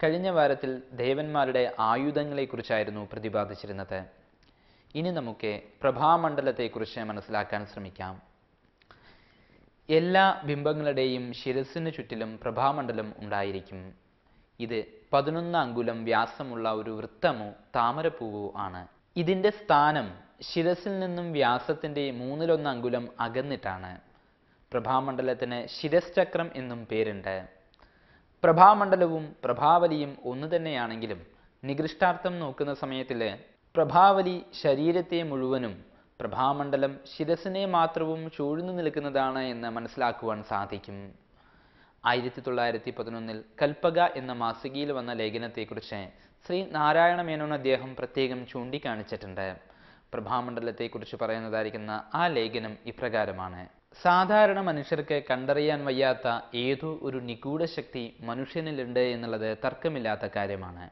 കഴിഞ്ഞ വാരത്തിൽ ദേവന്മാരുടെ ആയുധങ്ങളെക്കുറിച്ചായിരുന്നു പ്രതിപാദിച്ചിരുന്നത്. ഇനി നമുക്ക് പ്രഭാമണ്ഡലത്തെക്കുറിച്ച് മനസ്സിലാക്കാൻ ശ്രമിക്കാം. എല്ലാ ബിംബങ്ങളുടെയും ശിരസിന് ചുറ്റിലും പ്രഭാമണ്ഡലം ഉണ്ടായിരിക്കും. ഇത് 11 അങ്കുലം വ്യാസമുള്ള ഒരു വൃത്തമോ താമരപ്പൂവോ ആണ്. ഇതിൻ്റെ സ്ഥാനം ശിരസിൽ നിന്നും വ്യാസത്തിൻ്റെ 1/3 അങ്കുലം അകന്നിട്ടാണ്. പ്രഭാമണ്ഡലത്തിന് ശിരശ്ചക്രം എന്നും പേരുണ്ട്. പ്രഭാമണ്ഡലവും പ്രഭാവലിയും ഒന്നു തന്നെയാണെങ്കിലും നികൃഷ്ടാർത്ഥം നോക്കുന്ന സമയത്തിൽ പ്രഭാവലി ശരീരത്തെ മുഴുവനും, പ്രഭാമണ്ഡലം ശിരസിനെ മാത്രവും ചൂഴ്ന്നു നിൽക്കുന്നതാണ് എന്ന് മനസ്സിലാക്കുവാൻ സാധിക്കും. 1911 കൽപ്പക എന്ന മാസികയിൽ വന്ന ലേഖനത്തെക്കുറിച്ച് ശ്രീ നാരായണ മേനോൻ അദ്ദേഹം പ്രത്യേകം ചൂണ്ടിക്കാണിച്ചിട്ടുണ്ട്. പ്രഭാമണ്ഡലത്തെക്കുറിച്ച് പറയുന്നതായിരിക്കുന്ന ആ ലേഖനം ഇപ്രകാരമാണ്: സാധാരണ മനുഷ്യർക്ക് കണ്ടറിയാൻ വയ്യാത്ത ഏതോ ഒരു നിഗൂഢ ശക്തി മനുഷ്യനിലുണ്ട് എന്നുള്ളത് തർക്കമില്ലാത്ത കാര്യമാണ്.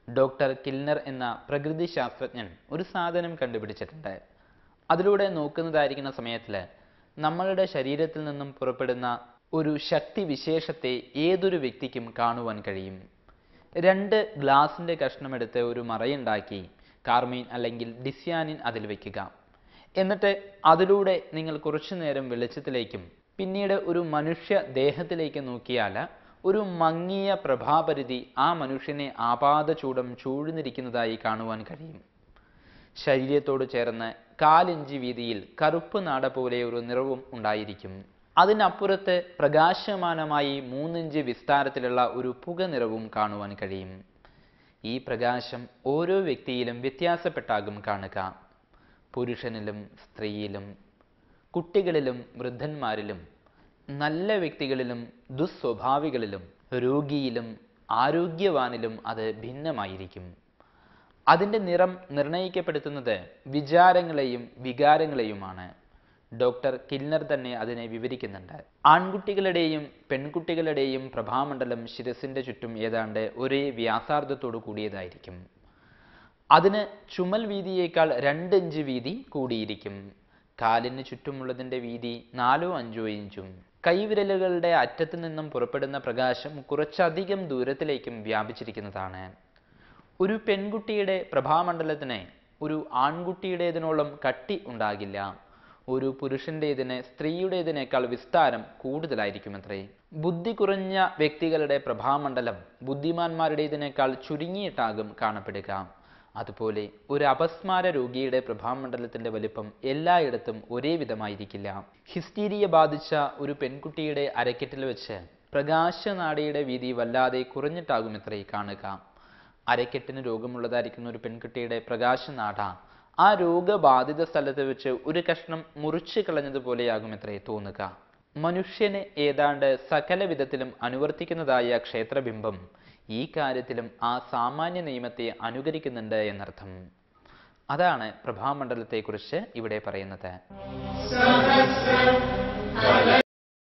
ഡോക്ടർ കിൽനർ എന്ന പ്രകൃതി ശാസ്ത്രജ്ഞൻ ഒരു സാധനം കണ്ടുപിടിച്ചിട്ടുണ്ട്. അതിലൂടെ നോക്കുന്നതായിരിക്കുന്ന സമയത്തിൽ നമ്മളുടെ ശരീരത്തിൽ നിന്നും പുറപ്പെടുന്ന ഒരു ശക്തി വിശേഷത്തെ ഏതൊരു വ്യക്തിക്കും കാണുവാൻ കഴിയും. 2 ഗ്ലാസിൻ്റെ കഷ്ണമെടുത്ത് ഒരു മറയുണ്ടാക്കി കാർമീൻ അല്ലെങ്കിൽ ഡിസ്യാനിൻ അതിൽ വയ്ക്കുക. എന്നിട്ട് അതിലൂടെ നിങ്ങൾ കുറച്ചു നേരം വെളിച്ചത്തിലേക്കും പിന്നീട് ഒരു മനുഷ്യ ദേഹത്തിലേക്ക് നോക്കിയാൽ ഒരു മങ്ങിയ പ്രഭാപരിധി ആ മനുഷ്യനെ ആപാദചൂടം ചൂഴ്ന്നിരിക്കുന്നതായി കാണുവാൻ കഴിയും. ശരീരത്തോട് ചേർന്ന് 1/4 ഇഞ്ച് വീതിയിൽ കറുപ്പ് നാട പോലെ ഒരു നിറവും ഉണ്ടായിരിക്കും. അതിനപ്പുറത്ത് പ്രകാശമാനമായി 3 ഇഞ്ച് വിസ്താരത്തിലുള്ള ഒരു പുക നിറവും കാണുവാൻ കഴിയും. ഈ പ്രകാശം ഓരോ വ്യക്തിയിലും വ്യത്യാസപ്പെട്ടാകും കാണുക. പുരുഷനിലും സ്ത്രീയിലും, കുട്ടികളിലും വൃദ്ധന്മാരിലും, നല്ല വ്യക്തികളിലും ദുസ്വഭാവികളിലും, രോഗിയിലും ആരോഗ്യവാനിലും അത് ഭിന്നമായിരിക്കും. അതിൻ്റെ നിറം നിർണയിക്കപ്പെടുത്തുന്നത് വിചാരങ്ങളെയും വികാരങ്ങളെയുമാണ്. ഡോക്ടർ കിൽനർ തന്നെ അതിനെ വിവരിക്കുന്നുണ്ട്. ആൺകുട്ടികളുടെയും പെൺകുട്ടികളുടെയും പ്രഭാമണ്ഡലം ശിരസിൻ്റെ ചുറ്റും ഏതാണ്ട് ഒരേ വ്യാസാർദ്ധത്തോടു കൂടിയതായിരിക്കും. അതിന് ചുമൽ വീതിയേക്കാൾ 2 ഇഞ്ച് വീതി കൂടിയിരിക്കും. കാലിന് ചുറ്റുമുള്ളതിൻ്റെ വീതി 4-5 ഇഞ്ചും. കൈവിരലുകളുടെ അറ്റത്തു നിന്നും പുറപ്പെടുന്ന പ്രകാശം കുറച്ചധികം ദൂരത്തിലേക്കും വ്യാപിച്ചിരിക്കുന്നതാണ്. ഒരു പെൺകുട്ടിയുടെ പ്രഭാമണ്ഡലത്തിന് ഒരു ആൺകുട്ടിയുടേതിനോളം കട്ടി ഉണ്ടാകില്ല. ഒരു പുരുഷൻ്റേതിന് സ്ത്രീയുടേതിനേക്കാൾ വിസ്താരം കൂടുതലായിരിക്കുമത്രേ. ബുദ്ധി കുറഞ്ഞ വ്യക്തികളുടെ പ്രഭാമണ്ഡലം ബുദ്ധിമാന്മാരുടേതിനേക്കാൾ ചുരുങ്ങിയിട്ടാകും കാണപ്പെടുക. അതുപോലെ ഒരു അപസ്മാര രോഗിയുടെ പ്രഭാമണ്ഡലത്തിൻ്റെ വലിപ്പം എല്ലായിടത്തും ഒരേ വിധമായിരിക്കില്ല. ഹിസ്റ്റീരിയ ബാധിച്ച ഒരു പെൺകുട്ടിയുടെ അരക്കെട്ടിൽ വെച്ച് പ്രകാശനാടിയുടെ വീതി വല്ലാതെ കുറഞ്ഞിട്ടാകുമത്രേ കാണുക. അരക്കെട്ടിന് രോഗമുള്ളതായിരിക്കുന്ന ഒരു പെൺകുട്ടിയുടെ പ്രകാശനാട ആ രോഗബാധിത സ്ഥലത്ത് വെച്ച് ഒരു കഷ്ണം മുറിച്ചു കളഞ്ഞതുപോലെയാകുമത്രേ തോന്നുക. മനുഷ്യനെ ഏതാണ്ട് സകല വിധത്തിലും അനുവർത്തിക്കുന്നതായ ക്ഷേത്രബിംബം ഈ കാര്യത്തിലും ആ സാമാന്യ നിയമത്തെ അനുകരിക്കുന്നുണ്ട് എന്നർത്ഥം. അതാണ് പ്രഭാമണ്ഡലത്തെക്കുറിച്ച് ഇവിടെ പറയുന്നത്.